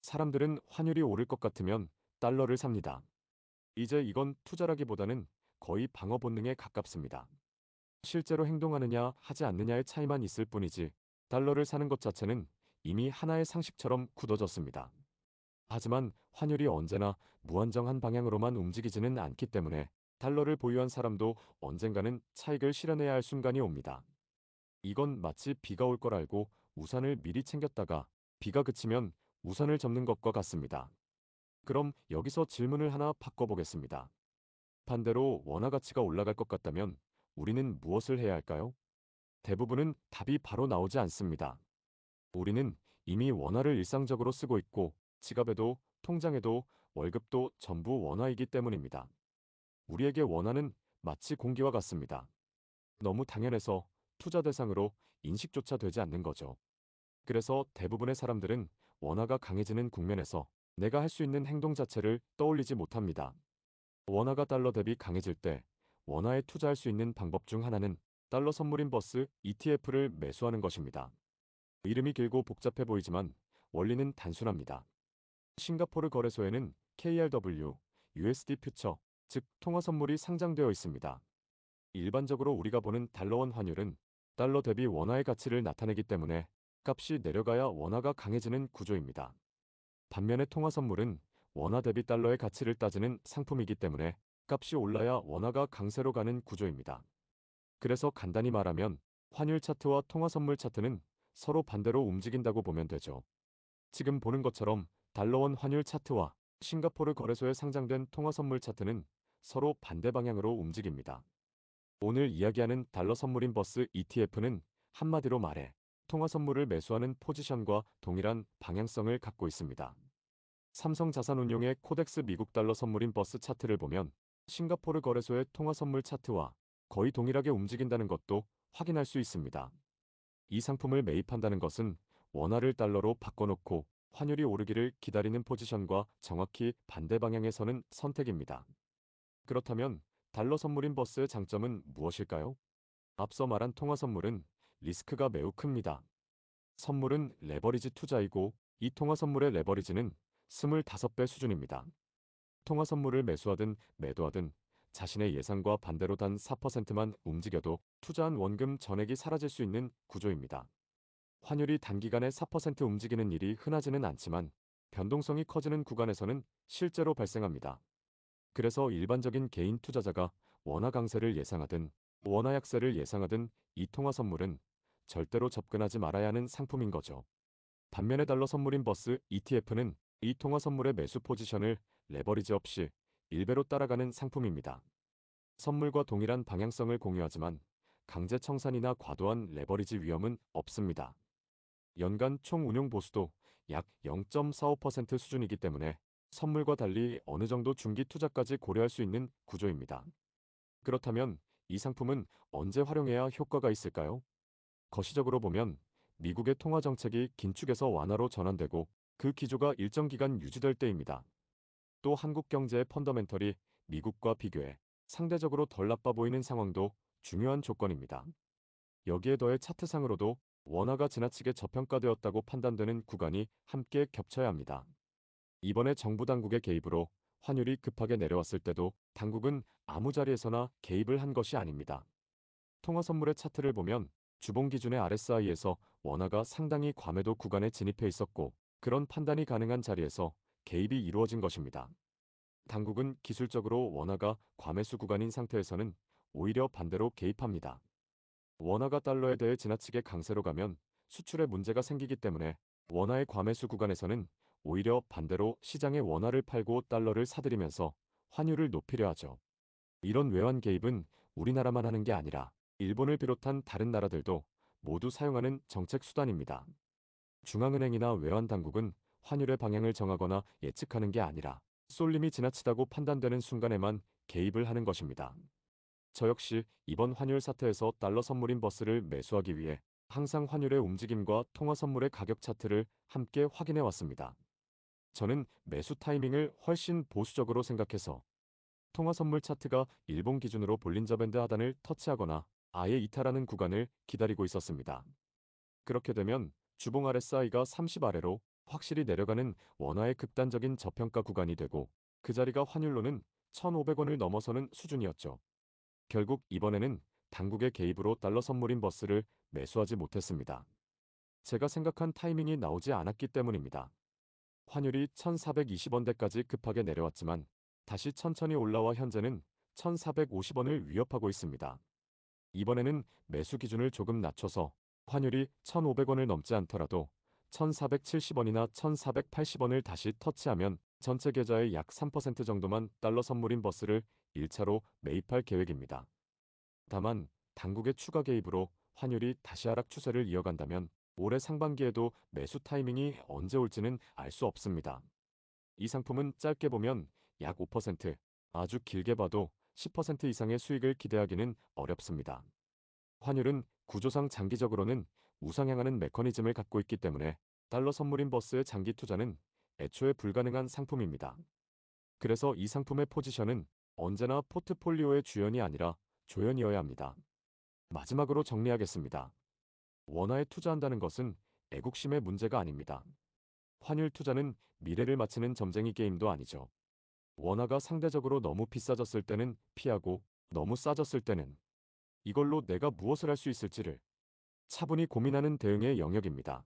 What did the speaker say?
사람들은 환율이 오를 것 같으면 달러를 삽니다. 이제 이건 투자라기보다는 거의 방어 본능에 가깝습니다. 실제로 행동하느냐 하지 않느냐의 차이만 있을 뿐이지 달러를 사는 것 자체는 이미 하나의 상식처럼 굳어졌습니다. 하지만 환율이 언제나 무한정한 방향으로만 움직이지는 않기 때문에 달러를 보유한 사람도 언젠가는 차익을 실현해야 할 순간이 옵니다. 이건 마치 비가 올 걸 알고 우산을 미리 챙겼다가 비가 그치면 우산을 접는 것과 같습니다. 그럼 여기서 질문을 하나 바꿔보겠습니다. 반대로 원화 가치가 올라갈 것 같다면 우리는 무엇을 해야 할까요? 대부분은 답이 바로 나오지 않습니다. 우리는 이미 원화를 일상적으로 쓰고 있고 지갑에도 통장에도 월급도 전부 원화이기 때문입니다. 우리에게 원화는 마치 공기와 같습니다. 너무 당연해서 투자 대상으로 인식조차 되지 않는 거죠. 그래서 대부분의 사람들은 원화가 강해지는 국면에서 내가 할 수 있는 행동 자체를 떠올리지 못합니다. 원화가 달러 대비 강해질 때 원화에 투자할 수 있는 방법 중 하나는 달러 선물인 버스 ETF를 매수하는 것입니다. 이름이 길고 복잡해 보이지만 원리는 단순합니다. 싱가포르 거래소에는 KRW, USD 퓨처, 즉 통화 선물이 상장되어 있습니다. 일반적으로 우리가 보는 달러원 환율은 달러 대비 원화의 가치를 나타내기 때문에 값이 내려가야 원화가 강해지는 구조입니다. 반면에 통화 선물은 원화 대비 달러의 가치를 따지는 상품이기 때문에 값이 올라야 원화가 강세로 가는 구조입니다. 그래서 간단히 말하면 환율 차트와 통화 선물 차트는 서로 반대로 움직인다고 보면 되죠. 지금 보는 것처럼 달러원 환율 차트와 싱가포르 거래소에 상장된 통화 선물 차트는 서로 반대 방향으로 움직입니다. 오늘 이야기하는 달러 선물인 버스 ETF는 한마디로 말해 통화 선물을 매수하는 포지션과 동일한 방향성을 갖고 있습니다. 삼성자산운용의 코덱스 미국 달러 선물인 버스 차트를 보면 싱가포르 거래소의 통화 선물 차트와 거의 동일하게 움직인다는 것도 확인할 수 있습니다. 이 상품을 매입한다는 것은 원화를 달러로 바꿔놓고 환율이 오르기를 기다리는 포지션과 정확히 반대 방향에 서는 선택입니다. 그렇다면 달러 선물인 버스의 장점은 무엇일까요? 앞서 말한 통화 선물은 리스크가 매우 큽니다. 선물은 레버리지 투자이고 이 통화 선물의 레버리지는 25배 수준입니다. 통화 선물을 매수하든 매도하든 자신의 예상과 반대로 단 4%만 움직여도 투자한 원금 전액이 사라질 수 있는 구조입니다. 환율이 단기간에 4% 움직이는 일이 흔하지는 않지만 변동성이 커지는 구간에서는 실제로 발생합니다. 그래서 일반적인 개인 투자자가 원화 강세를 예상하든 원화 약세를 예상하든 이 통화 선물은 절대로 접근하지 말아야 하는 상품인 거죠. 반면에 달러 선물인 버스 ETF는 이 통화 선물의 매수 포지션을 레버리지 없이 일배로 따라가는 상품입니다. 선물과 동일한 방향성을 공유하지만 강제 청산이나 과도한 레버리지 위험은 없습니다. 연간 총 운용 보수도 약 0.45% 수준이기 때문에 선물과 달리 어느 정도 중기 투자까지 고려할 수 있는 구조입니다. 그렇다면 이 상품은 언제 활용해야 효과가 있을까요? 거시적으로 보면 미국의 통화 정책이 긴축에서 완화로 전환되고 그 기조가 일정 기간 유지될 때입니다. 또 한국 경제의 펀더멘털이 미국과 비교해 상대적으로 덜 나빠 보이는 상황도 중요한 조건입니다. 여기에 더해 차트상으로도 원화가 지나치게 저평가되었다고 판단되는 구간이 함께 겹쳐야 합니다. 이번에 정부 당국의 개입으로 환율이 급하게 내려왔을 때도 당국은 아무 자리에서나 개입을 한 것이 아닙니다. 통화 선물의 차트를 보면 주봉 기준의 RSI에서 원화가 상당히 과매도 구간에 진입해 있었고 그런 판단이 가능한 자리에서 개입이 이루어진 것입니다. 당국은 기술적으로 원화가 과매수 구간인 상태에서는 오히려 반대로 개입합니다. 원화가 달러에 대해 지나치게 강세로 가면 수출에 문제가 생기기 때문에 원화의 과매수 구간에서는 오히려 반대로 시장에 원화를 팔고 달러를 사들이면서 환율을 높이려 하죠. 이런 외환 개입은 우리나라만 하는 게 아니라 일본을 비롯한 다른 나라들도 모두 사용하는 정책 수단입니다. 중앙은행이나 외환 당국은 환율의 방향을 정하거나 예측하는 게 아니라 쏠림이 지나치다고 판단되는 순간에만 개입을 하는 것입니다. 저 역시 이번 환율 사태에서 달러 선물인 버스를 매수하기 위해 항상 환율의 움직임과 통화 선물의 가격 차트를 함께 확인해 왔습니다. 저는 매수 타이밍을 훨씬 보수적으로 생각해서 통화 선물 차트가 일본 기준으로 볼린저 밴드 하단을 터치하거나 아예 이탈하는 구간을 기다리고 있었습니다. 그렇게 되면 주봉 RSI가 30 아래로 확실히 내려가는 원화의 극단적인 저평가 구간이 되고 그 자리가 환율로는 1,500원을 넘어서는 수준이었죠. 결국 이번에는 당국의 개입으로 달러 선물인 버스를 매수하지 못했습니다. 제가 생각한 타이밍이 나오지 않았기 때문입니다. 환율이 1,420원대까지 급하게 내려왔지만 다시 천천히 올라와 현재는 1,450원을 위협하고 있습니다. 이번에는 매수 기준을 조금 낮춰서 환율이 1,500원을 넘지 않더라도 1,470원이나 1,480원을 다시 터치하면 전체 계좌의 약 3% 정도만 달러 선물인 버스를 1차로 매입할 계획입니다. 다만 당국의 추가 개입으로 환율이 다시 하락 추세를 이어간다면 올해 상반기에도 매수 타이밍이 언제 올지는 알 수 없습니다. 이 상품은 짧게 보면 약 5%, 아주 길게 봐도 10% 이상의 수익을 기대하기는 어렵습니다. 환율은 구조상 장기적으로는 우상향하는 메커니즘을 갖고 있기 때문에 달러 선물인 버스의 장기 투자는 애초에 불가능한 상품입니다. 그래서 이 상품의 포지션은 언제나 포트폴리오의 주연이 아니라 조연이어야 합니다. 마지막으로 정리하겠습니다. 원화에 투자한다는 것은 애국심의 문제가 아닙니다. 환율 투자는 미래를 맞히는 점쟁이 게임도 아니죠. 원화가 상대적으로 너무 비싸졌을 때는 피하고 너무 싸졌을 때는 이걸로 내가 무엇을 할 수 있을지를 차분히 고민하는 대응의 영역입니다.